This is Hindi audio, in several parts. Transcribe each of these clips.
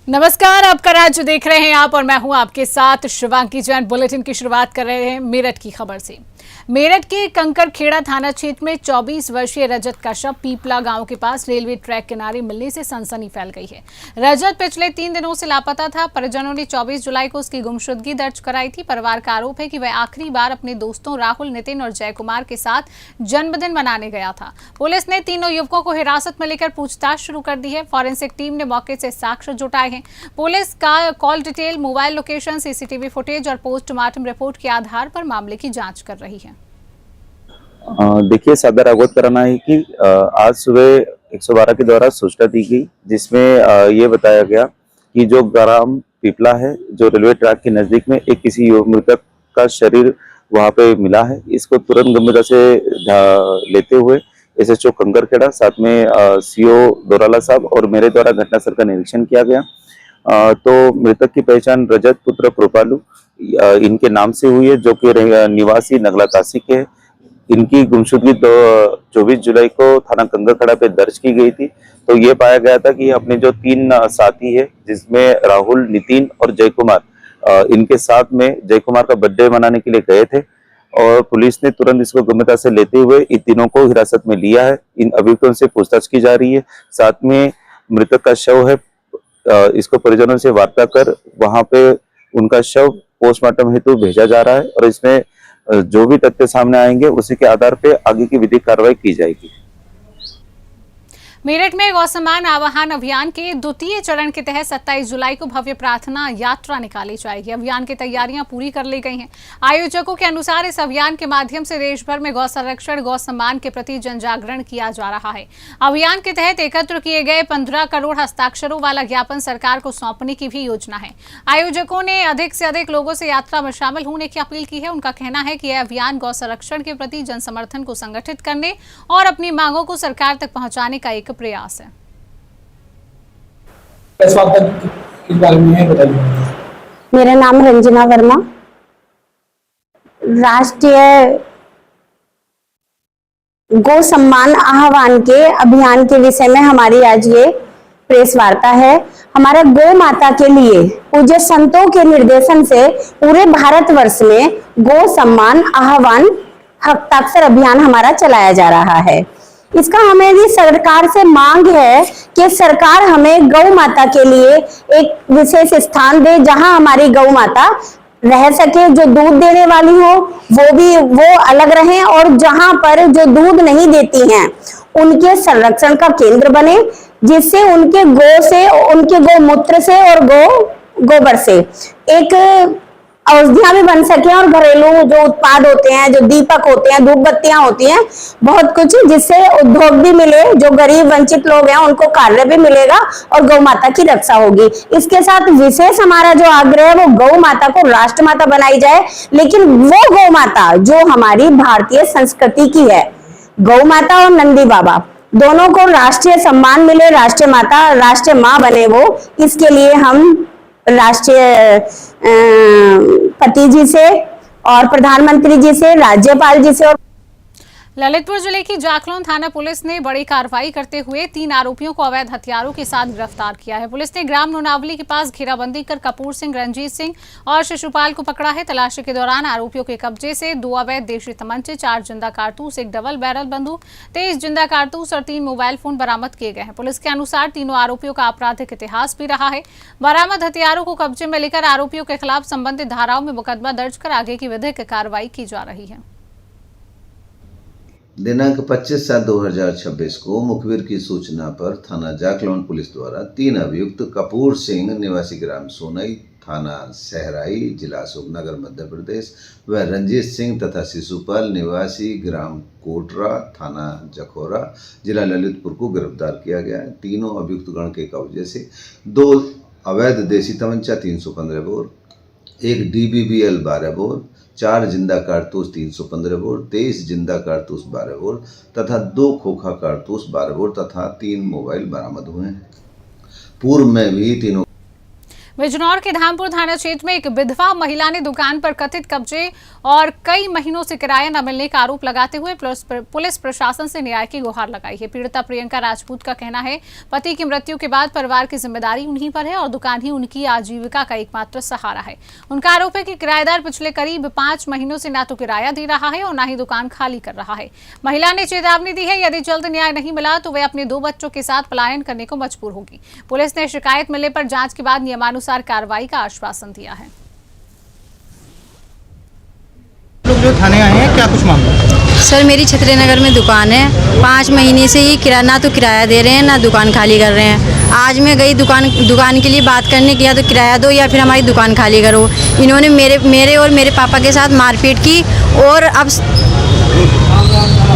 नमस्कार, आपका राज्य देख रहे हैं आप और मैं हूं आपके साथ शिवांकी जैन। बुलेटिन की शुरुआत कर रहे हैं मेरठ की खबर से। मेरठ के कंकरखेड़ा थाना क्षेत्र में 24 वर्षीय रजत का शव पीपला गांव के पास रेलवे ट्रैक किनारे मिलने से सनसनी फैल गई है। रजत पिछले 3 दिनों से लापता था। परिजनों ने 24 जुलाई को उसकी गुमशुदगी दर्ज कराई थी। परिवार का आरोप है कि वह आखिरी बार अपने दोस्तों राहुल, नितिन और जय कुमार के साथ जन्मदिन मनाने गया था। पुलिस ने तीनों युवकों को हिरासत में लेकर पूछताछ शुरू कर दी है। फॉरेंसिक टीम ने मौके से साक्ष्य जुटाए हैं। पुलिस का call detail, mobile location, CCTV footage और पोस्टमार्टम रिपोर्ट के आधार पर मामले की जांच कर रही है। देखिए, सदर अवगत कराना है कि आज सुबह 112 के द्वारा सूचना दी गई, जिसमें ये बताया गया कि जो ग्राम पीपला है, जो रेलवे ट्रैक के नजदीक में एक किसी मृतक का शरीर वहां पे मिला है। इसको तुरंत गंभीरता से लेते हुए एसएचओ कंकरखेड़ा, साथ में सीओ दोराला साहब और मेरे द्वारा घटनास्थल का निरीक्षण किया गया। तो मृतक की पहचान रजत पुत्र कृपालू इनके नाम से हुई है, जो कि निवासी नगला काशी के है। इनकी गुमशुदगी 24 जुलाई को थाना कंकरखेड़ा पे दर्ज की गई थी। तो ये पाया गया था कि अपने जो 3 साथी है, जिसमें राहुल, नितिन और जय कुमार, इनके साथ में जय कुमार का बर्थडे मनाने के लिए गए थे और पुलिस ने तुरंत इसको गंभीरता से लेते हुए इन तीनों को हिरासत में लिया है। इन अभियुक्तों से पूछताछ की जा रही है। साथ में मृतक का शव है, इसको परिजनों से वार्ता कर वहां पे उनका शव पोस्टमार्टम हेतु भेजा जा रहा है और इसमें जो भी तथ्य सामने आएंगे उसी के आधार पे आगे की विधिक कार्रवाई की जाएगी। मेरठ में गौसम्मान आवाहन अभियान के द्वितीय चरण के तहत 27 जुलाई को भव्य प्रार्थना यात्रा निकाली जाएगी। अभियान की तैयारियां पूरी कर ली गई हैं। आयोजकों के अनुसार इस अभियान के माध्यम से देश भर में गौ संरक्षण, गौ सम्मान के प्रति जन जागरण किया जा रहा है। अभियान के तहत एकत्र किए गए 15 करोड़ हस्ताक्षरों वाला ज्ञापन सरकार को सौंपने की भी योजना है। आयोजकों ने अधिक से अधिक लोगों से यात्रा में शामिल होने की अपील की है। उनका कहना है कि यह अभियान गौ संरक्षण के प्रति जन समर्थन को संगठित करने और अपनी मांगों को सरकार तक पहुंचाने का एक प्रयास है। इस बारे में बताइए। मेरा नाम रंजना वर्मा। राष्ट्रीय गौ सम्मान आह्वान के अभियान के विषय में हमारी आज ये प्रेस वार्ता है। हमारा गौ माता के लिए पूज्य संतों के निर्देशन से पूरे भारतवर्ष में गौ सम्मान आह्वान हस्ताक्षर अभियान हमारा चलाया जा रहा है। इसका हमें सरकार से मांग है कि सरकार हमें गौ माता के लिए एक विशेष स्थान दे, जहां हमारी गौ माता रह सके। जो दूध देने वाली हो वो अलग रहें और जहां पर जो दूध नहीं देती हैं उनके संरक्षण का केंद्र बने, जिससे उनके उनके गौमूत्र से और गोबर से एक औषधियां भी बन सके और घरेलू जो उत्पाद होते हैं, जो दीपक होते हैं, धूप बत्तियां होती हैं, बहुत कुछ, जिससे उद्योग भी मिले, जो गरीब वंचित लोग हैं उनको कार्य भी मिलेगा और गौ माता की रक्षा होगी। इसके साथ विशेष हमारा जो आग्रह है वो गौ माता को राष्ट्र माता बनाई जाए, लेकिन वो गौ माता जो हमारी भारतीय संस्कृति की है। गौ माता और नंदी बाबा दोनों को राष्ट्रीय सम्मान मिले, राष्ट्रीय माता, राष्ट्रीय माँ बने वो। इसके लिए हम राष्ट्रीय पति जी से और प्रधानमंत्री जी से, राज्यपाल जी से और ललितपुर जिले की जाखलौन थाना पुलिस ने बड़ी कार्रवाई करते हुए 3 आरोपियों को अवैध हथियारों के साथ गिरफ्तार किया है। पुलिस ने ग्राम नोनावली के पास घेराबंदी कर कपूर सिंह, रंजीत सिंह और शिशुपाल को पकड़ा है। तलाशी के दौरान आरोपियों के कब्जे से 2 अवैध देशी तमंचे, 4 जिंदा कारतूस, 1 डबल बैरल बंदूक, 23 जिंदा कारतूस और 3 मोबाइल फोन बरामद किए गए हैं। पुलिस के अनुसार तीनों आरोपियों का आपराधिक इतिहास भी रहा है। बरामद हथियारों को कब्जे में लेकर आरोपियों के खिलाफ संबंधित धाराओं में मुकदमा दर्ज कर आगे की विधिक कार्रवाई की जा रही है। दिनांक 25/7/2026 को मुखबिर की सूचना पर थाना जाखलौन पुलिस द्वारा 3 अभियुक्त कपूर सिंह निवासी ग्राम सोनई, थाना सहराई, जिला अशोकनगर, मध्य प्रदेश व रंजीत सिंह तथा शिशुपाल निवासी ग्राम कोटरा, थाना जखौरा, जिला ललितपुर को गिरफ्तार किया गया है। तीनों अभियुक्त गण के कब्जे से 2 अवैध देशी तमंचा 315 बोर, 1 DBBL 12 बोर, 4 जिंदा कारतूस 315 बोर, 23 जिंदा कारतूस 12 बोर तथा 2 खोखा कारतूस 12 बोर तथा 3 मोबाइल बरामद हुए हैं। पूर्व में भी तीनों बिजनौर के धामपुर थाना क्षेत्र में एक विधवा महिला ने दुकान पर कथित कब्जे और कई महीनों से किराया न मिलने का आरोप लगाते हुए पुलिस प्रशासन से न्याय की गुहार लगाई है। पीड़िता प्रियंका राजपूत का कहना है, पति की मृत्यु के बाद परिवार की जिम्मेदारी उन्हीं पर है और दुकान ही उनकी आजीविका का एकमात्र सहारा है। उनका आरोप है कि किराएदार पिछले करीब 5 महीनों से न तो किराया दे रहा है और न ही दुकान खाली कर रहा है। महिला ने चेतावनी दी है, यदि जल्द न्याय नहीं मिला तो वे अपने 2 बच्चों के साथ पलायन करने को मजबूर होगी। पुलिस ने शिकायत मिलने पर जांच के बाद नियमानुसार कार्रवाई का आश्वासन दिया है। लोग जो थाने आए हैं, क्या कुछ मामला है? सर, मेरी छतरे नगर में दुकान है। 5 महीने से ही ना तो किराया दे रहे हैं ना दुकान खाली कर रहे हैं। आज मैं गई दुकान के लिए बात करने की, या तो किराया दो या फिर हमारी दुकान खाली करो। इन्होंने मेरे और मेरे पापा के साथ मारपीट की और अब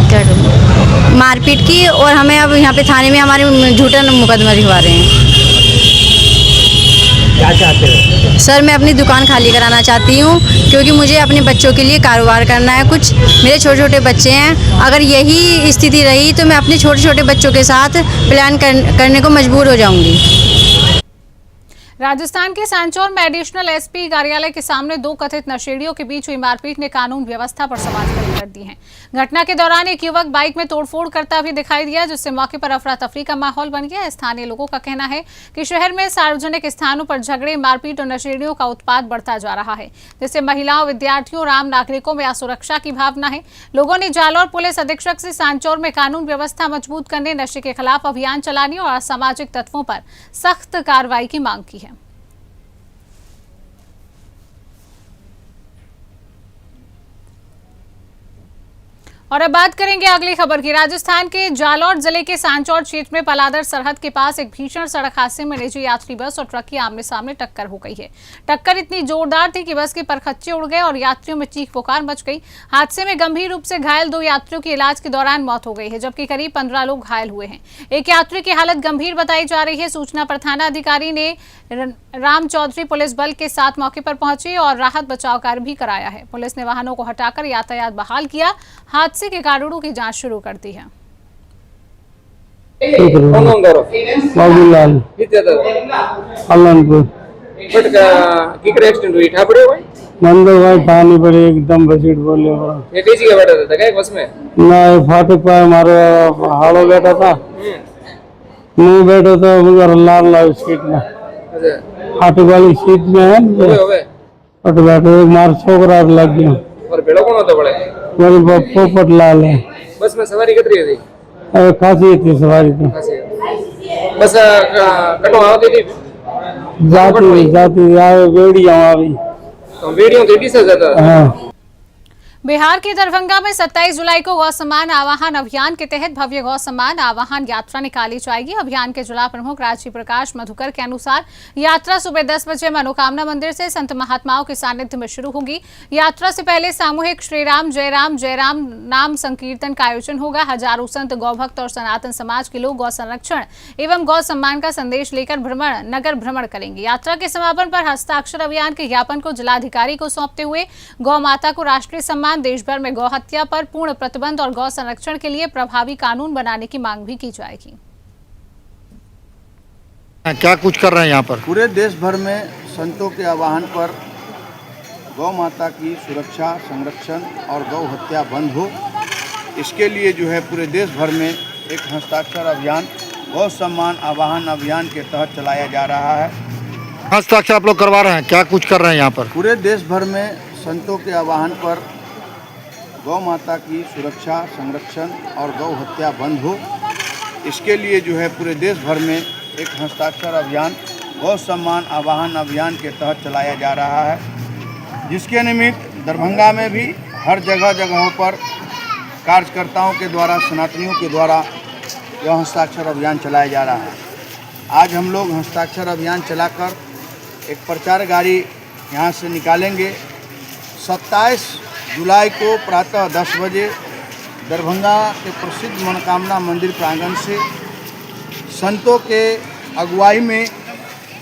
क्या करूँ, मारपीट की और हमें अब यहाँ पे थाने में हमारे झूठा मुकदमा दिखवा रहे हैं। क्या चाहते हो? सर, मैं अपनी दुकान खाली कराना चाहती हूँ क्योंकि मुझे अपने बच्चों के लिए कारोबार करना है। कुछ मेरे छोटे छोटे बच्चे हैं, अगर यही स्थिति रही तो मैं अपने छोटे छोटे बच्चों के साथ प्लान करने को मजबूर हो जाऊंगी। राजस्थान के सांचौर में एडिशनल एसपी कार्यालय के सामने 2 कथित नशेड़ियों के बीच हुई मारपीट ने कानून व्यवस्था पर सवाल खड़े कर दिए हैं। घटना के दौरान एक युवक बाइक में तोड़फोड़ करता भी दिखाई दिया, जिससे मौके पर अफरा तफरी का माहौल बन गया। स्थानीय लोगों का कहना है कि शहर में सार्वजनिक स्थानों पर झगड़े, मारपीट और नशेड़ियों का उत्पात बढ़ता जा रहा है, जिससे महिलाओं, विद्यार्थियों और आम नागरिकों में असुरक्षा की भावना है। लोगों ने जालौर पुलिस अधीक्षक से सांचौर में कानून व्यवस्था मजबूत करने, नशे के खिलाफ अभियान चलाने और असामाजिक तत्वों पर सख्त कार्रवाई की मांग की है। और अब बात करेंगे अगली खबर की। राजस्थान के जालौर जिले के सांचौर क्षेत्र में पलादर सरहद के पास एक भीषण सड़क हादसे में निजी यात्री बस और ट्रक की आमने सामने टक्कर हो गई है। टक्कर इतनी जोरदार थी कि बस के परखच्चे उड़ गए और यात्रियों में चीख पुकार मच गई। हादसे में गंभीर रूप से घायल 2 यात्रियों की इलाज के दौरान मौत हो गई है, जबकि करीब 15 लोग घायल हुए हैं। एक यात्री की हालत गंभीर बताई जा रही है। सूचना पर थाना अधिकारी ने राम चौधरी पुलिस बल के साथ मौके पर पहुंचे और राहत बचाव कार्य भी कराया है। पुलिस ने वाहनों को हटाकर यातायात बहाल किया। हादसे के कारणों की जांच शुरू कर दी है। बाबूलाल अल्लाहपुर मंदो भाई पानी पर एकदम बसीट बोले ये कैसी का बैठा था क्या बस में? ना फाटक पर हमारे हाड़ो बैठा था, मुँह बैठा था उधर लाल सीट में, फाटक वाली सीट में है बैठे मार छोकरा लग गया। और बेड़ो कौन होता बड़े? मेरे पोपट लाल है। बस में सवारी कितनी थी? खासी थी सवारी तो बस कटो आती थी जाती वेड़िया वीडियो तो से ज्यादा। हाँ। बिहार के दरभंगा में 27 जुलाई को गौ सम्मान आवाहन अभियान के तहत भव्य गौ सम्मान आवाहन यात्रा निकाली जाएगी। अभियान के जिला प्रमुख राजीव प्रकाश मधुकर के अनुसार यात्रा सुबह 10 बजे मनोकामना मंदिर से संत महात्माओं के सानिध्य में शुरू होगी। यात्रा से पहले सामूहिक श्री राम जय राम नाम संकीर्तन का आयोजन होगा। हजारों संत, गौभक्त और सनातन समाज के लोग गौ संरक्षण एवं गौ सम्मान का संदेश लेकर नगर भ्रमण करेंगे। यात्रा के समापन पर हस्ताक्षर अभियान के ज्ञापन को जिलाधिकारी को सौंपते हुए गौ माता को राष्ट्रीय सम्मान, देश भर में गौ हत्या पर पूर्ण प्रतिबंध और गौ संरक्षण के लिए प्रभावी कानून बनाने की मांग भी की जाएगी। क्या कुछ कर रहे हैं यहाँ पर? पूरे देश भर में संतों के आह्वान पर गौ माता की सुरक्षा, संरक्षण और गौ हत्या बंद हो, इसके लिए जो है पूरे देश भर में एक हस्ताक्षर अभियान गौ सम्मान आवाहन अभियान के तहत चलाया जा रहा है। हस्ताक्षर आप लोग करवा रहे हैं, क्या कुछ कर रहे हैं यहाँ पर? पूरे देश भर में संतों के आह्वान पर गौ माता की सुरक्षा, संरक्षण और गौ हत्या बंद हो, इसके लिए जो है पूरे देश भर में एक हस्ताक्षर अभियान गौ सम्मान आवाहन अभियान के तहत चलाया जा रहा है, जिसके निमित्त दरभंगा में भी हर जगहों पर कार्यकर्ताओं के द्वारा, सनातनियों के द्वारा यह हस्ताक्षर अभियान चलाया जा रहा है। आज हम लोग हस्ताक्षर अभियान चलाकर एक प्रचार गाड़ी यहाँ से निकालेंगे। 27 जुलाई को प्रातः 10 बजे दरभंगा के प्रसिद्ध मनोकामना मंदिर प्रांगण से संतों के अगुवाई में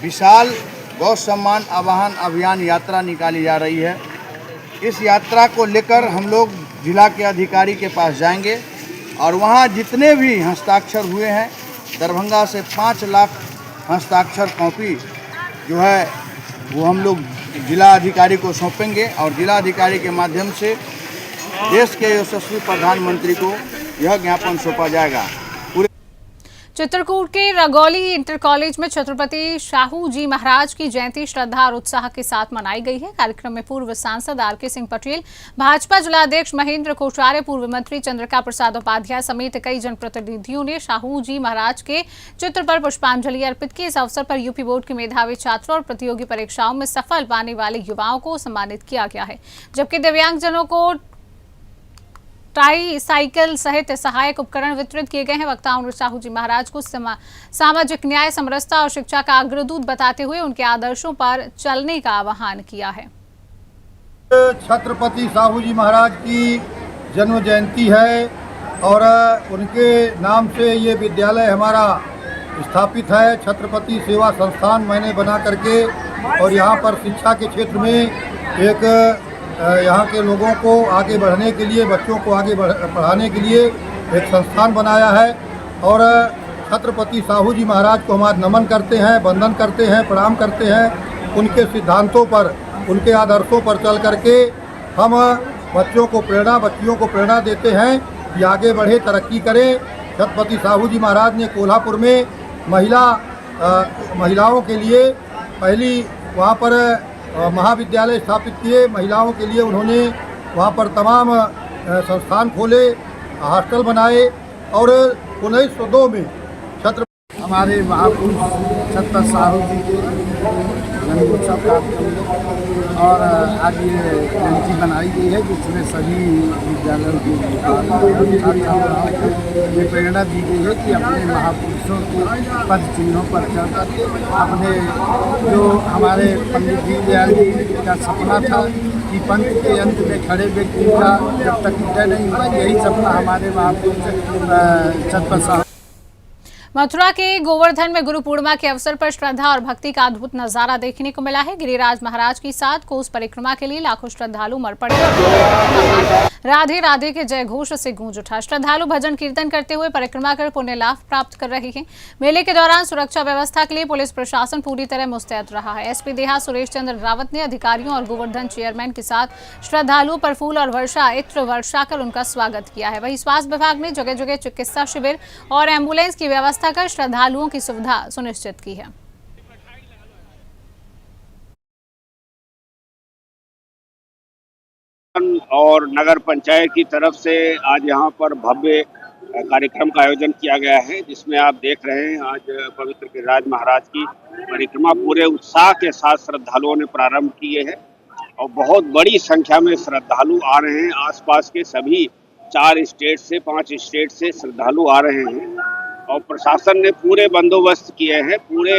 विशाल गौ सम्मान आवाहन अभियान यात्रा निकाली जा रही है। इस यात्रा को लेकर हम लोग जिला के अधिकारी के पास जाएंगे और वहाँ जितने भी हस्ताक्षर हुए हैं, दरभंगा से 5 लाख हस्ताक्षर कॉपी जो है वो हम लोग जिला अधिकारी को सौंपेंगे और जिला अधिकारी के माध्यम से देश के यशस्वी प्रधानमंत्री को यह ज्ञापन सौंपा जाएगा। चित्रकूट के रगौली इंटर कॉलेज में छत्रपति शाहू जी महाराज की जयंती श्रद्धा और उत्साह के साथ मनाई गई है। कार्यक्रम में पूर्व सांसद आर के सिंह पटेल, भाजपा जिलाध्यक्ष महेंद्र कोश्यारी, पूर्व मंत्री चंद्रिका प्रसाद उपाध्याय समेत कई जनप्रतिनिधियों ने शाहू जी महाराज के चित्र पर पुष्पांजलि अर्पित की। इस अवसर पर यूपी बोर्ड के मेधावी छात्रों और प्रतियोगी परीक्षाओं में सफल पाने वाले युवाओं को सम्मानित किया गया है, जबकि दिव्यांगजनों को ट्राई साइकिल सहित सहायक उपकरण वितरित किए गए हैं। वक्ताओं ने शाहू जी महाराज को सामाजिक न्याय, समरसता और शिक्षा का अग्रदूत बताते हुए उनके आदर्शों पर चलने का आह्वान किया है। छत्रपति शाहू जी महाराज की जन्म जयंती है और उनके नाम से ये विद्यालय हमारा स्थापित है। छत्रपति सेवा संस्थान मैंने बना करके और यहाँ पर शिक्षा के क्षेत्र में एक यहाँ के लोगों को आगे बढ़ने के लिए, बच्चों को आगे पढ़ाने के लिए एक संस्थान बनाया है। और छत्रपति शाहू जी महाराज को हम नमन करते हैं, वंदन करते हैं, प्रणाम करते हैं। उनके सिद्धांतों पर, उनके आदर्शों पर चल करके हम बच्चियों को प्रेरणा देते हैं कि आगे बढ़े, तरक्की करें। छत्रपति शाहू जी महाराज ने कोल्हापुर में महिलाओं के लिए पहली वहाँ पर महाविद्यालय स्थापित किए। महिलाओं के लिए उन्होंने वहाँ पर तमाम संस्थान खोले, हॉस्टल बनाए और 1902 में हमारे महापुरुष छत्रपति शाहू जी के जन्मोत्सव कार्यक्रम और आज ये जयंती बनाई गई है, जिसमें सभी विद्यालयों के छात्र को ये प्रेरणा दी गई है कि अपने महापुरुषों के पद चिन्हों पर चलकर अपने जो हमारे पंडित दीनदयाल जी का सपना था कि पंथ के अंत में खड़े व्यक्ति का जब तक विजय नहीं हुआ, यही सपना हमारे महापुरुष छत्रपति शाहू। मथुरा के गोवर्धन में गुरु पूर्णिमा के अवसर पर श्रद्धा और भक्ति का अद्भुत नजारा देखने को मिला है। गिरिराज महाराज की 7 कोस परिक्रमा के लिए लाखों श्रद्धालु उमड़ पड़े। राधे राधे के जय घोष से गूंज उठा। श्रद्धालु भजन कीर्तन करते हुए परिक्रमा कर पुण्य लाभ प्राप्त कर रहे हैं। मेले के दौरान सुरक्षा व्यवस्था के लिए पुलिस प्रशासन पूरी तरह मुस्तैद रहा है। एसपी देहात सुरेश चंद्र रावत ने अधिकारियों और गोवर्धन चेयरमैन के साथ श्रद्धालुओं पर फूल और इत्र वर्षा कर उनका स्वागत किया है। वहीं स्वास्थ्य विभाग ने जगह जगह चिकित्सा शिविर और एम्बुलेंस की व्यवस्था कर श्रद्धालुओं की सुविधा सुनिश्चित की है। और नगर पंचायत की तरफ से आज यहाँ पर भव्य कार्यक्रम का आयोजन किया गया है, जिसमें आप देख रहे हैं आज पवित्र गिरिराज महाराज की परिक्रमा पूरे उत्साह के साथ श्रद्धालुओं ने प्रारंभ किए हैं और बहुत बड़ी संख्या में श्रद्धालु आ रहे हैं। आसपास के सभी 4 स्टेट से 5 स्टेट से श्रद्धालु आ रहे हैं और प्रशासन ने पूरे बंदोबस्त किए हैं। पूरे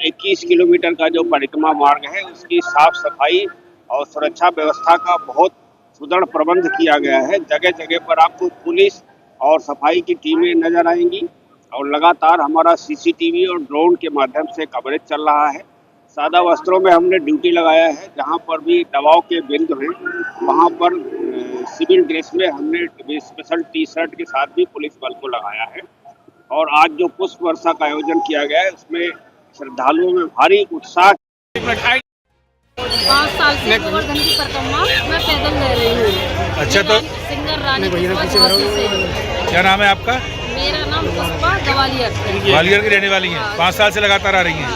21 किलोमीटर का जो परिक्रमा मार्ग है उसकी साफ सफाई और सुरक्षा व्यवस्था का बहुत सुदृढ़ प्रबंध किया गया है। जगह जगह पर आपको पुलिस और सफाई की टीमें नजर आएंगी और लगातार हमारा सीसीटीवी और ड्रोन के माध्यम से कवरेज चल रहा है। सादा वस्त्रों में हमने ड्यूटी लगाया है, जहां पर भी दबाव के बिंदु हैं वहां पर सिविल ड्रेस में हमने स्पेशल टी-शर्ट के साथ भी पुलिस बल को लगाया है। और आज जो पुष्प वर्षा का आयोजन किया गया है उसमें श्रद्धालुओं में भारी उत्साह। 5 साल से गोवर्धन की परिक्रमा मैं पैदल ले रही हूँ। अच्छा, तो सिंगर रानी से। क्या नाम है आपका? मेरा नाम पुष्पा ग्वालियर की रहने वाली हैं। 5 साल से लगातार आ रही हैं।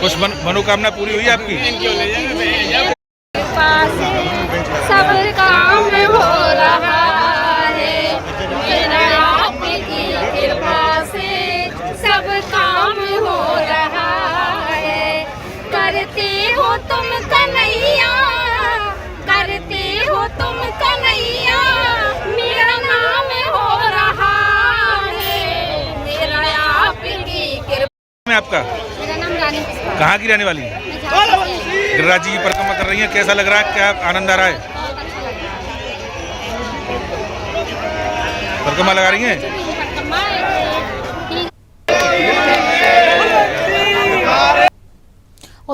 कुछ मनोकामना पूरी हुई आपकी? सब काम हो रहा है, मेरा आपकी कृपा से सब काम हो रहा है। करते हो तुम कन्हैया, करते हो तुम कन्हैया, मेरा नाम हो रहा है, मेरा आपकी कृपा। आपका? मेरा नाम रानी। कहाँ की रहने वाली है? गिरिराज जी की परिक्रमा कर रही हैं, कैसा लग रहा है? क्या आनंद आ रहा है? परिक्रमा लगा रही हैं?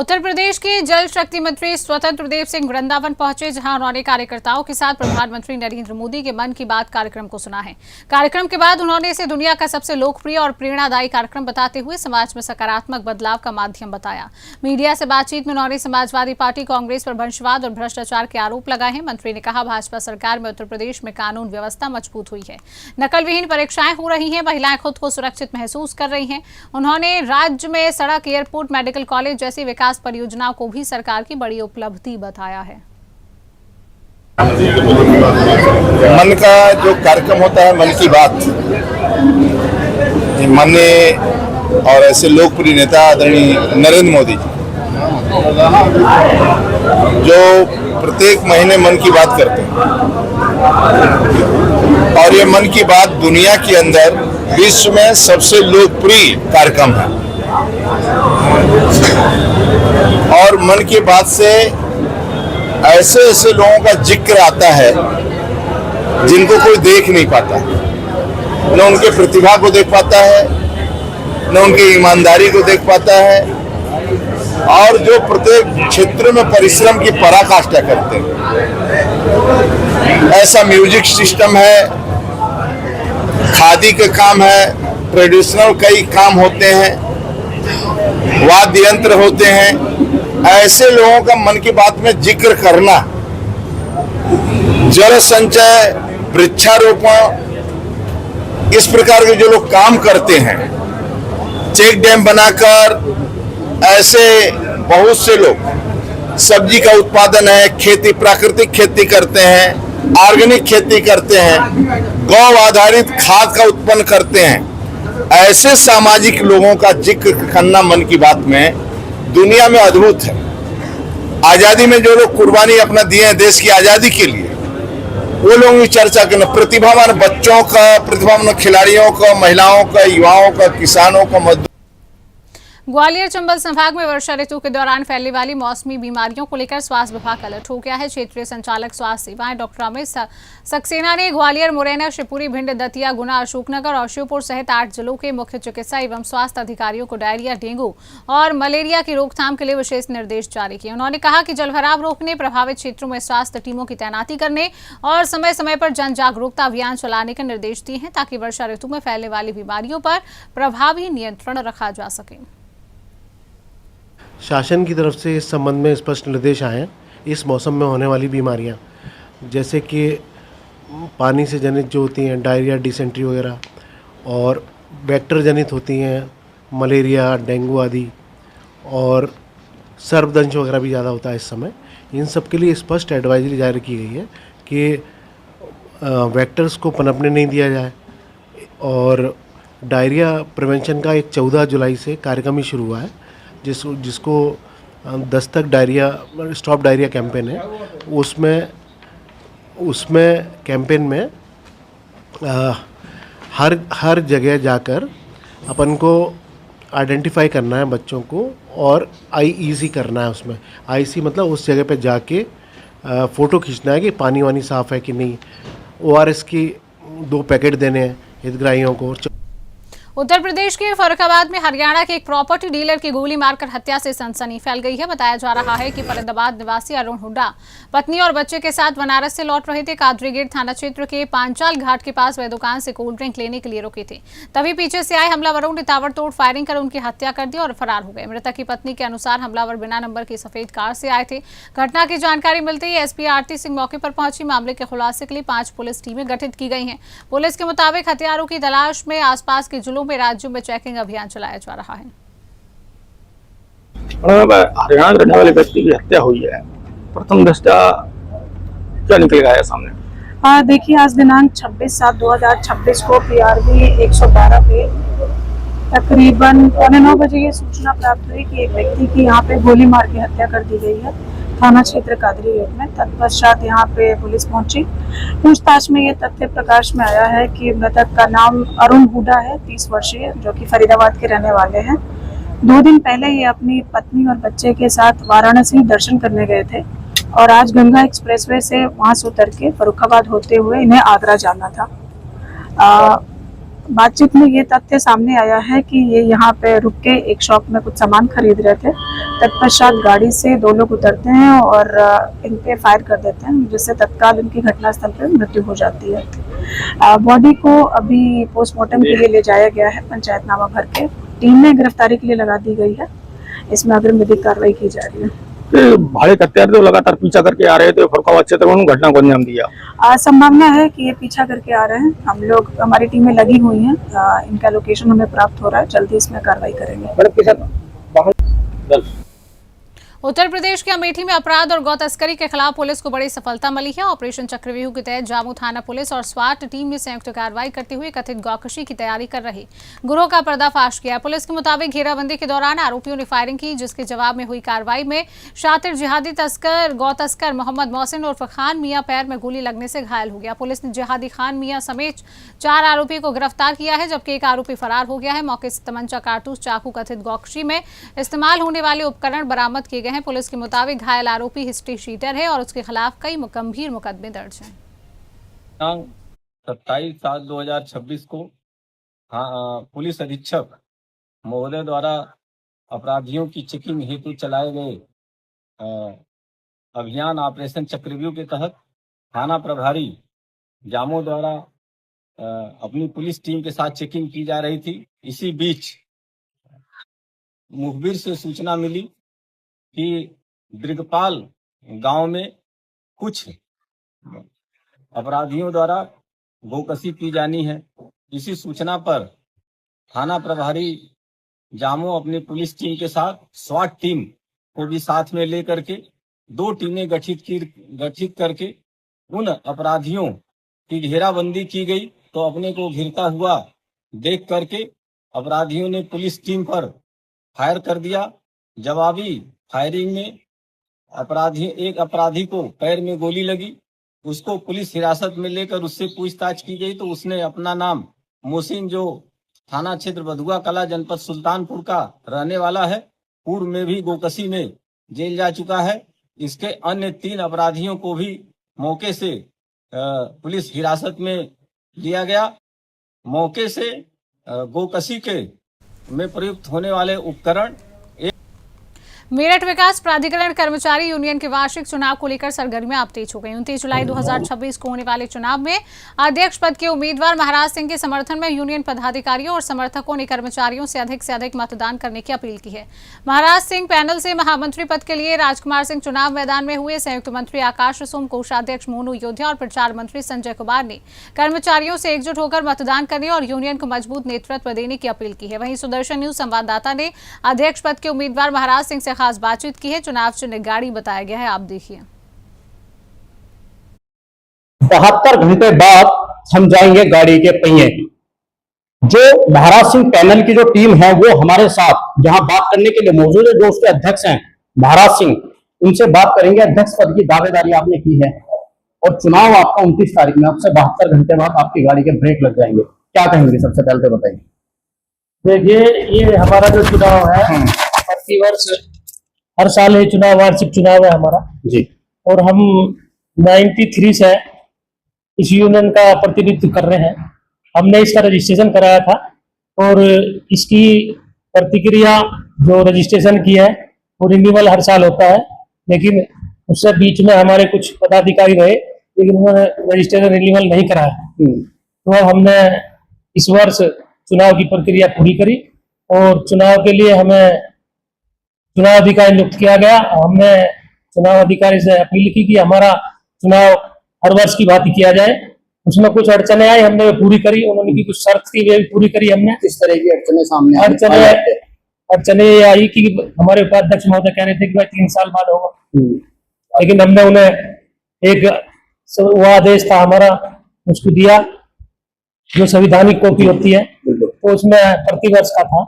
उत्तर प्रदेश के जल शक्ति मंत्री स्वतंत्र देव सिंह वृंदावन पहुंचे, जहां उन्होंने कार्यकर्ताओं के साथ प्रधानमंत्री नरेंद्र मोदी के मन की बात कार्यक्रम को सुना है। कार्यक्रम के बाद उन्होंने इसे दुनिया का सबसे लोकप्रिय और प्रेरणादायी कार्यक्रम बताते हुए समाज में सकारात्मक बदलाव का माध्यम बताया। मीडिया से बातचीत में उन्होंने समाजवादी पार्टी कांग्रेस पर वंशवाद और भ्रष्टाचार के आरोप लगाए हैं। मंत्री ने कहा, भाजपा सरकार में उत्तर प्रदेश में कानून व्यवस्था मजबूत हुई है, नकल विहीन परीक्षाएं हो रही हैं, महिलाएं खुद को सुरक्षित महसूस कर रही हैं। उन्होंने राज्य में सड़क, एयरपोर्ट, मेडिकल कॉलेज जैसी विकास परियोजनाओं को भी सरकार की बड़ी उपलब्धि बताया है। मन का जो कार्यक्रम होता है, मन की बात, ये माननीय और ऐसे लोकप्रिय नेता आदरणीय नरेंद्र मोदी जी जो प्रत्येक महीने मन की बात करते हैं, और ये मन की बात दुनिया के अंदर विश्व में सबसे लोकप्रिय कार्यक्रम है। और मन की बात से ऐसे ऐसे लोगों का जिक्र आता है जिनको कोई देख नहीं पाता, न उनके प्रतिभा को देख पाता है, न उनकी ईमानदारी को देख पाता है, और जो प्रत्येक क्षेत्र में परिश्रम की पराकाष्ठा करते हैं। ऐसा म्यूजिक सिस्टम है, खादी के काम है, ट्रेडिशनल कई काम होते हैं, वाद्य यंत्र होते हैं। ऐसे लोगों का मन की बात में जिक्र करना, जल संचय, वृक्षारोपण, इस प्रकार के जो लोग काम करते हैं, चेक डैम बनाकर, ऐसे बहुत से लोग सब्जी का उत्पादन है, खेती, प्राकृतिक खेती करते हैं, ऑर्गेनिक खेती करते हैं, गौ आधारित खाद का उत्पन्न करते हैं। ऐसे सामाजिक लोगों का जिक्र करना मन की बात में दुनिया में अद्भुत है। आजादी में जो लोग कुर्बानी अपना दिए हैं देश की आजादी के लिए, वो लोगों की चर्चा करना, प्रतिभावान बच्चों का, प्रतिभावान खिलाड़ियों का, महिलाओं का, युवाओं का, किसानों का, मजदूर। ग्वालियर चंबल संभाग में वर्षा ऋतु के दौरान फैलने वाली मौसमी बीमारियों को लेकर स्वास्थ्य विभाग अलर्ट हो गया है। क्षेत्रीय संचालक स्वास्थ्य सेवाएं डॉक्टर अमित सक्सेना ने ग्वालियर, मुरैना, शिवपुरी, भिंड, दतिया, गुना, अशोकनगर और श्योपुर सहित 8 जिलों के मुख्य चिकित्सा एवं स्वास्थ्य अधिकारियों को डायरिया, डेंगू और मलेरिया की रोकथाम के लिए विशेष निर्देश जारी किए। उन्होंने कहा कि जलभराव रोकने, प्रभावित क्षेत्रों में स्वास्थ्य टीमों की तैनाती करने और समय समय पर जन जागरूकता अभियान चलाने के निर्देश दिए हैं, ताकि वर्षा ऋतु में फैलने वाली बीमारियों पर प्रभावी नियंत्रण रखा जा सके। शासन की तरफ से इस संबंध में स्पष्ट निर्देश आए हैं। इस मौसम में होने वाली बीमारियां, जैसे कि पानी से जनित जो होती हैं, डायरिया, डिसेंट्री वगैरह, और वेक्टर जनित होती हैं, मलेरिया, डेंगू आदि, और सर्पदंश वगैरह भी ज़्यादा होता है इस समय। इन सब के लिए स्पष्ट एडवाइजरी जारी की गई है कि वेक्टर्स को पनपने नहीं दिया जाए। और डायरिया प्रिवेंशन का एक 14 जुलाई से कार्यक्रम ही शुरू हुआ है, जिसको Dastak diarrhoea, stop diarrhoea campaign है। उसमें कैंपेन में हर जगह जाकर अपन को आइडेंटिफाई करना है बच्चों को, और IEC करना है। उसमें IEC मतलब उस जगह पे जाके फ़ोटो खींचना है कि पानी वानी साफ़ है कि नहीं। ORS की 2 पैकेट देने हैं हितग्राहियों को। उत्तर प्रदेश के फर्रुखाबाद में हरियाणा के एक प्रॉपर्टी डीलर की गोली मारकर हत्या से सनसनी फैल गई है। बताया जा रहा है कि फरीदाबाद निवासी अरुण हुड्डा पत्नी और बच्चे के साथ बनारस से लौट रहे थे। कादरीगेट थाना क्षेत्र के पांचाल घाट के पास वह दुकान से कोल्ड ड्रिंक लेने के लिए रुके थे, तभी पीछे से आए हमलावरों ने ताबड़तोड़ फायरिंग कर उनकी हत्या कर दी और फरार हो गए। मृतक की पत्नी के अनुसार हमलावर बिना नंबर की सफेद कार से आए थे। घटना की जानकारी मिलते ही SP आरती सिंह मौके पर पहुंची। मामले के खुलासे के लिए 5 पुलिस टीमें गठित की गई हैं। पुलिस के मुताबिक हथियारों की तलाश में आसपास के जिलों में, राज्यों में चेकिंग अभियान चलाया जा रहा है। हरियाणा रहने वाले व्यक्ति की हत्या हुई है, प्रथम दृष्टया क्या निकल आया सामने? देखिए, आज दिनांक 26/7/2026 को PRV 112 पे तकरीबन 9:15 बजे ये सूचना प्राप्त हुई कि एक व्यक्ति की यहाँ पे गोली मार के हत्या कर दी गई है, थाना क्षेत्र कादरीगेट में। तत्पश्चात यहाँ पे पुलिस पहुंची। पूछताछ में ये तथ्य प्रकाश में आया है कि मृतक का नाम अरुण हुड्डा है, 30 वर्षीय, जो कि फरीदाबाद के रहने वाले हैं। 2 दिन पहले ये अपनी पत्नी और बच्चे के साथ वाराणसी दर्शन करने गए थे, और आज गंगा एक्सप्रेसवे से वहां से उतर के फर्रुखाबाद होते हुए इन्हें आगरा जाना था। बातचीत में ये तथ्य सामने आया है कि ये यहाँ पे रुक के एक शॉप में कुछ सामान खरीद रहे थे। तत्पश्चात गाड़ी से 2 लोग उतरते हैं और इन पे फायर कर देते हैं, जिससे तत्काल इनकी घटनास्थल पर मृत्यु हो जाती है। बॉडी को अभी पोस्टमार्टम के लिए ले जाया गया है, पंचायतनामा भर के टीम में गिरफ्तारी के लिए लगा दी गई है। इसमें अग्रिम विधिक कार्रवाई की जा रही है। भाड़े हत्यारे तो लगातार पीछा करके आ रहे थे, फरुखाबाद क्षेत्र में घटना को अंजाम दिया। संभावना है कि ये पीछा करके आ रहे हैं। हम लोग, हमारी टीमें लगी हुई हैं, इनका लोकेशन हमें प्राप्त हो रहा है, जल्दी इसमें कार्रवाई करेंगे। उत्तर प्रदेश के अमेठी में अपराध और गौ तस्करी के खिलाफ पुलिस को बड़ी सफलता मिली है। ऑपरेशन चक्रव्यूह के तहत जामू थाना पुलिस और स्वाट टीम ने संयुक्त कार्रवाई करते हुए कथित गौकशी की तैयारी कर रहे गिरोह का पर्दाफाश किया। पुलिस के मुताबिक घेराबंदी के दौरान आरोपियों ने फायरिंग की, जिसके जवाब में हुई कार्रवाई में शातिर जिहादी तस्कर गौ तस्कर मोहम्मद मोहसिन उर्फ खान मियां पैर में गोली लगने से घायल हो गया। पुलिस ने जिहादी खान मियां समेत 4 आरोपी को गिरफ्तार किया है, जबकि एक आरोपी फरार हो गया है। मौके से तमंचा, कारतूस, चाकू, कथित गौकशी में इस्तेमाल होने वाले उपकरण बरामद किए गए हैं। पुलिस के मुताबिक घायल आरोपी हिस्ट्री शीटर है और उसके खिलाफ कई गंभीर मुकदमे दर्ज हैं। 27/7/2026 को पुलिस अधीक्षक महोदय द्वारा अपराधियों की चेकिंग हेतु चलाए गए अभियान ऑपरेशन चक्रव्यूह के तहत थाना प्रभारी जामो द्वारा अपनी पुलिस टीम के साथ चेकिंग की जा रही थी। इसी बीच मुखबिर से सूचना मिली कि दृगपाल गांव में कुछ अपराधियों द्वारा गोकशी की जानी है। इसी सूचना पर थाना प्रभारी जामो अपनी पुलिस टीम के साथ स्वाट टीम को भी साथ में लेकर के 2 टीमें गठित करके उन अपराधियों की घेराबंदी की गई। तो अपने को घिरता हुआ देख करके अपराधियों ने पुलिस टीम पर फायर कर दिया। जवाबी फायरिंग में एक अपराधी को पैर में गोली लगी। उसको पुलिस हिरासत में लेकर उससे पूछताछ की गई तो उसने अपना नाम मोहसिन, जो थाना क्षेत्र बधुआ कला जनपद सुल्तानपुर का रहने वाला है, पूर्व में भी गोकशी में जेल जा चुका है। इसके अन्य 3 अपराधियों को भी मौके से पुलिस हिरासत में लिया गया। मौके से गोकशी के में प्रयुक्त होने वाले उपकरण। मेरठ विकास प्राधिकरण कर्मचारी यूनियन के वार्षिक चुनाव को लेकर सरगर्मियां अब तेज हो गई। 29 जुलाई 2026 को होने वाले चुनाव में अध्यक्ष पद के उम्मीदवार महाराज सिंह के समर्थन में यूनियन पदाधिकारियों और समर्थकों ने कर्मचारियों से अधिक मतदान करने की अपील की है। महाराज सिंह पैनल से महामंत्री पद के लिए राजकुमार सिंह चुनाव मैदान में हुए। संयुक्त मंत्री आकाश सोम, कोषाध्यक्ष मोनू योध्या और प्रचार मंत्री संजय कुमार ने कर्मचारियों से एकजुट होकर मतदान करने और यूनियन को मजबूत नेतृत्व देने की अपील की है। वहीं सुदर्शन न्यूज संवाददाता ने अध्यक्ष पद के उम्मीदवार महाराज सिंह से खास बातचीत की है। चुनाव चिन्ह गाड़ी बताया गया है, आप देखिए। 72 घंटे बाद हम जाएंगे गाड़ी के पहिए। जो महाराज सिंह पैनल की जो टीम है वो हमारे साथ जहां बात करने के लिए मौजूद है। जो उसके अध्यक्ष हैं महाराज सिंह, उनसे बात करेंगे। अध्यक्ष पद की दावेदारी आपने की है और चुनाव आपका 29 तारीख में, आपसे 72 घंटे बाद आपकी गाड़ी के ब्रेक लग जाएंगे। क्या कहेंगे, सबसे पहले तो बताइए। देखिए, ये हमारा जो चुनाव है प्रतिवर्ष हर साल ये चुनाव वार्षिक चुनाव है हमारा जी, और हम 93 से इस यूनियन का प्रतिनिधित्व कर रहे हैं। हमने इसका रजिस्ट्रेशन कराया था और इसकी प्रतिक्रिया जो रजिस्ट्रेशन की है वो रिन्यूअल हर साल होता है, लेकिन उससे बीच में हमारे कुछ पदाधिकारी रहे लेकिन उन्होंने रजिस्ट्रेशन रिन्यूअल नहीं कराया। तो अब हमने इस वर्ष चुनाव की प्रक्रिया पूरी करी और चुनाव के लिए हमें चुनाव अधिकारी नियुक्त किया गया। हमने चुनाव अधिकारी से अपील की कि हमारा चुनाव हर वर्ष की भांति किया जाए। उसमें कुछ अड़चने आई, हमने पूरी करी। उन्होंने की कुछ शर्त थी, वे भी पूरी करी हमने। किस तरह की अड़चने सामने आई? अड़चने ये आई कि हमारे उपाध्यक्ष महोदय कह रहे थे कि भाई 3 साल बाद होगा, लेकिन हमने उन्हें एक वो आदेश था हमारा, उसको दिया जो संवैधानिक कॉपी होती है, तो उसमें प्रतिवर्ष का था।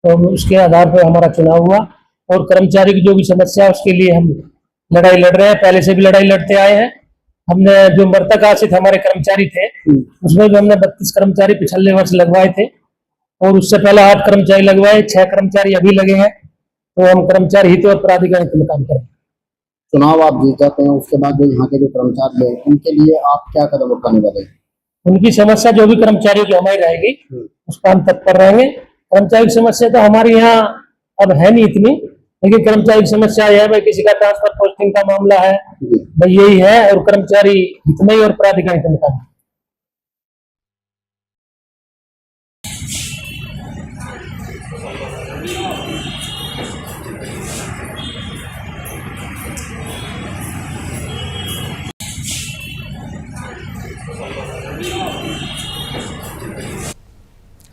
तो उसके आधार पर हमारा चुनाव हुआ और कर्मचारी की जो भी समस्या है उसके लिए हम लड़ाई लड़ रहे हैं। पहले से भी लड़ाई लड़ते आए हैं। हमने जो मृतक आश्रित हमारे कर्मचारी थे उसमें भी हमने 32 कर्मचारी पिछले वर्ष लगवाए थे और उससे पहले 8 कर्मचारी लगवाए, 6 कर्मचारी अभी लगे हैं। तो हम कर्मचारी हित और प्राधिकरण में काम करें। चुनाव आप जीत जाते हैं, उसके बाद जो यहाँ के जो कर्मचारी हैं उनके लिए आप क्या कदम उठाने वाले हैं? उनकी समस्या जो भी कर्मचारियों की हमारी रहेगी उस पर हम तत्पर रहेंगे। कर्मचारी की समस्या तो हमारे यहाँ अब है नहीं इतनी, लेकिन कर्मचारी की समस्या यह है भाई किसी का ट्रांसफर पोस्टिंग का मामला है भाई, यही है। और कर्मचारी हित में ही और प्राधिकारी के मुताबिक।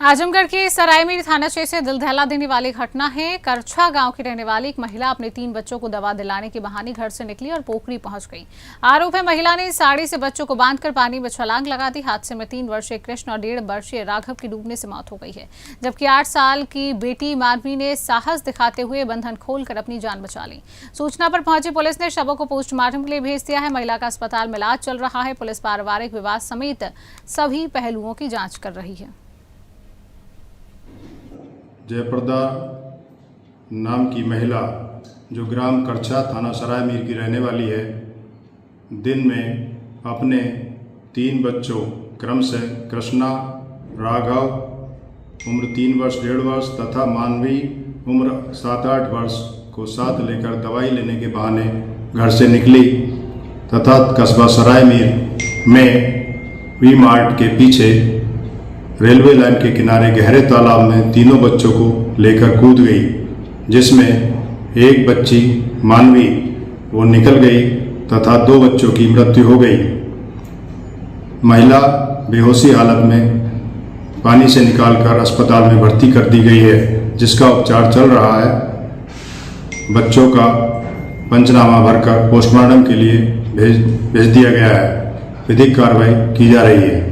आजमगढ़ के सरायमीर थाना क्षेत्र से दिल दहला देने वाली घटना है। करछा गांव की रहने वाली एक महिला अपने 3 बच्चों को दवा दिलाने के बहाने घर से निकली और पोखरी पहुंच गई। आरोप है महिला ने साड़ी से बच्चों को बांधकर पानी में छलांग लगा दी। हादसे में 3 वर्षीय कृष्ण और 1.5 वर्षीय राघव की डूबने से मौत हो गई है, जबकि 8 साल की बेटी माधवी ने साहस दिखाते हुए बंधन खोलकर अपनी जान बचा ली। सूचना पर पहुंची पुलिस ने शवों को पोस्टमार्टम के लिए भेज दिया है। महिला का अस्पताल में इलाज चल रहा है। पुलिस पारिवारिक विवाद समेत सभी पहलुओं की जांच कर रही है। जयप्रदा नाम की महिला जो ग्राम करछा थाना सरायमीर की रहने वाली है, दिन में अपने 3 बच्चों क्रमशः कृष्णा, राघव उम्र 3 वर्ष 1.5 वर्ष तथा मानवी उम्र 7-8 वर्ष को साथ लेकर दवाई लेने के बहाने घर से निकली तथा कस्बा सरायमीर में वी मार्ट के पीछे रेलवे लाइन के किनारे गहरे तालाब में तीनों बच्चों को लेकर कूद गई, जिसमें एक बच्ची मानवी वो निकल गई तथा 2 बच्चों की मृत्यु हो गई। महिला बेहोशी हालत में पानी से निकालकर अस्पताल में भर्ती कर दी गई है, जिसका उपचार चल रहा है। बच्चों का पंचनामा भरकर पोस्टमार्टम के लिए भेज दिया गया है। विधिक कार्रवाई की जा रही है।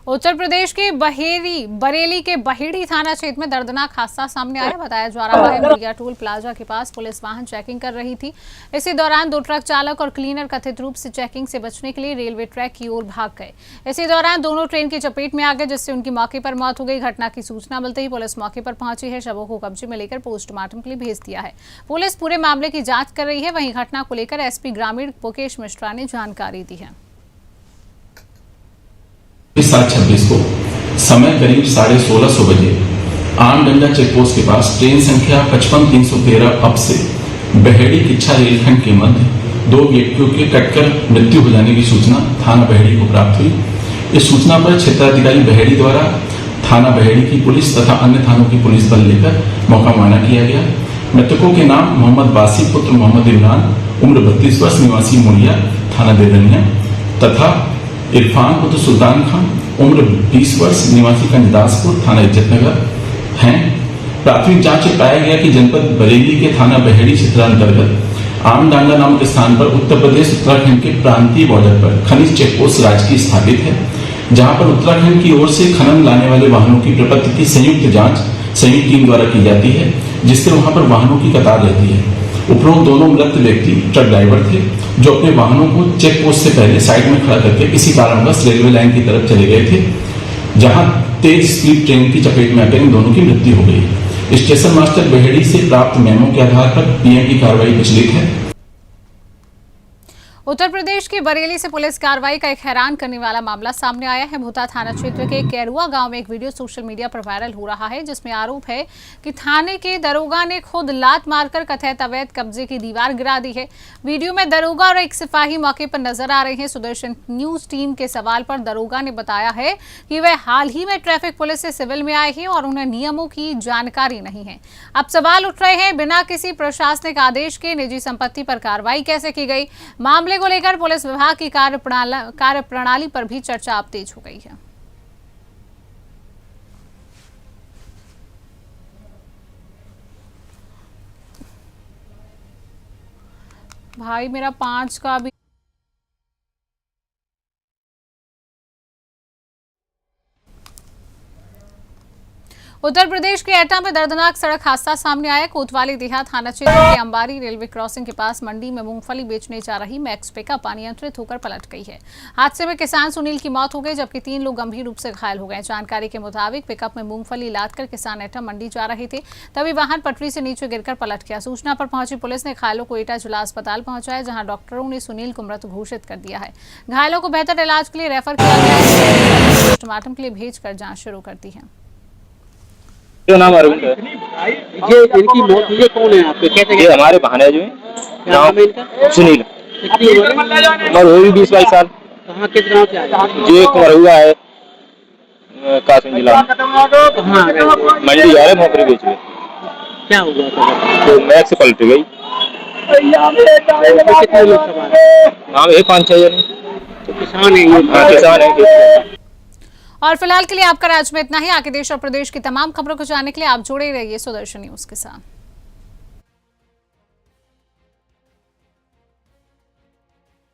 उत्तर प्रदेश के बरेली के बहेड़ी थाना क्षेत्र में दर्दनाक हादसा सामने आया। बताया जा रहा है मीडिया टोल प्लाजा के पास पुलिस वाहन चेकिंग कर रही थी। इसी दौरान 2 ट्रक चालक और क्लीनर कथित रूप से चेकिंग से बचने के लिए रेलवे ट्रैक की ओर भाग गए। इसी दौरान दोनों ट्रेन की चपेट में आ गए, जिससे उनकी मौके पर मौत हो गई। घटना की सूचना मिलते ही पुलिस मौके पर पहुंची है। शवों को कब्जे में लेकर पोस्टमार्टम के लिए भेज दिया है। पुलिस पूरे मामले की जाँच कर रही है। वहीं घटना को लेकर SP ग्रामीण मुकेश मिश्रा ने जानकारी दी है। 26 को समय करीब 16:30 बजे आमडंडा चेकपोस्ट के पास ट्रेन संख्या 55-313 अब से बहेड़ी किच्छा रेलखंड के मध्य 2 व्यक्तियों के कटकर मृत्यु हो जाने की सूचना थाना बहेड़ी को प्राप्त हुई। इस सूचना पर क्षेत्राधिकारी बहेड़ी द्वारा थाना बहेड़ी की पुलिस तथा अन्य थानों की पुलिस बल लेकर मौका मुआयना किया गया। मृतकों के नाम मोहम्मद बासी पुत्र मोहम्मद इमरान उम्र 32 वर्ष निवासी मुड़िया थाना देवरिया तथा इरफान पुत्र सुल्तान खान उम्र 20 वर्ष निवासी कंजदासपुर थाना इज्जतनगर हैं। प्राथमिक जांच में पाया गया कि जनपद बरेली के थाना बहेड़ी क्षेत्रांतर्गत आमडांगा नामक स्थान पर उत्तर प्रदेश उत्तराखंड के प्रांतीय बॉर्डर पर खनिज चेकपोस्ट राजकीय स्थापित है, जहां पर उत्तराखंड की ओर से खनन लाने वाले वाहनों की प्रपत्र की संयुक्त जांच संयुक्त टीम द्वारा की जाती है, जिससे वहां पर वाहनों की कतार रहती है। उपरोक्त दोनों मृत व्यक्ति ट्रक ड्राइवर थे, जो अपने वाहनों को चेक पोस्ट से पहले साइड में खड़ा करके किसी कारणवश रेलवे लाइन की तरफ चले गए थे, जहां तेज स्पीड ट्रेन की चपेट में आकर इन दोनों की मृत्यु हो गई। स्टेशन मास्टर बहेड़ी से प्राप्त मेमो के आधार पर PM की कार्रवाई विचलित है। उत्तर प्रदेश के बरेली से पुलिस कार्रवाई का एक हैरान करने वाला मामला सामने आया है। भूता थाना क्षेत्र के कैरुआ गांव में एक वीडियो सोशल मीडिया पर वायरल हो रहा है, जिसमें आरोप है कि थाने के दरोगा ने खुद लात मारकर कथित अवैध कब्जे की दीवार गिरा दी है। वीडियो में दरोगा और एक सिपाही मौके पर नजर आ रहे हैं। सुदर्शन न्यूज टीम के सवाल पर दरोगा ने बताया है कि वह हाल ही में ट्रैफिक पुलिस से सिविल में आए हैं और उन्हें नियमों की जानकारी नहीं है। अब सवाल उठ रहे हैं, बिना किसी प्रशासनिक आदेश के निजी संपत्ति पर कार्रवाई कैसे की गई? मामले को लेकर पुलिस विभाग की कार्यप्रणाली पर भी चर्चा अब तेज हो गई है। भाई मेरा 5 का भी उत्तर प्रदेश के एटा में दर्दनाक सड़क हादसा सामने आया। कोतवाली देहात थाना क्षेत्र के अंबारी रेलवे क्रॉसिंग के पास मंडी में मूंगफली बेचने जा रही मैक्स पिकअप अनियंत्रित होकर पलट गई है। हादसे में किसान सुनील की मौत हो गई, जबकि 3 लोग गंभीर रूप से घायल हो गए। जानकारी के मुताबिक पिकअप में मूंगफली लादकर किसान एटा मंडी जा रहे थे, तभी वाहन पटरी से नीचे गिरकर पलट गया। सूचना पर पहुंची पुलिस ने घायलों को एटा जिला अस्पताल पहुंचाया, जहां डॉक्टरों ने सुनील को मृत घोषित कर दिया है। घायलों को बेहतर इलाज के लिए रेफर किया गया है। पोस्टमार्टम के लिए भेजकर जांच शुरू कर दी है। जो नाम अरविंद है। ये इनकी मौत हुई है, कौन है आपके? कैसे? ये हमारे भाने जो हैं, नाम है इनका सुनील। उम्र होगी 20-22 साल। कहाँ किस गाँव से आए? जो एक मर हुआ है कासिम जिला में। मंडी जा रहे मूंगफली बेचने। क्या हुआ था? तो मैक से पलट गई। कितने लोग सवार? हाँ, 5-6 जन। तो किसान है? हाँ, किसान है। और फिलहाल के लिए आपका राज्य में इतना ही। आगे देश और प्रदेश की तमाम खबरों को जानने के लिए आप जुड़े रहिए सुदर्शन न्यूज के साथ।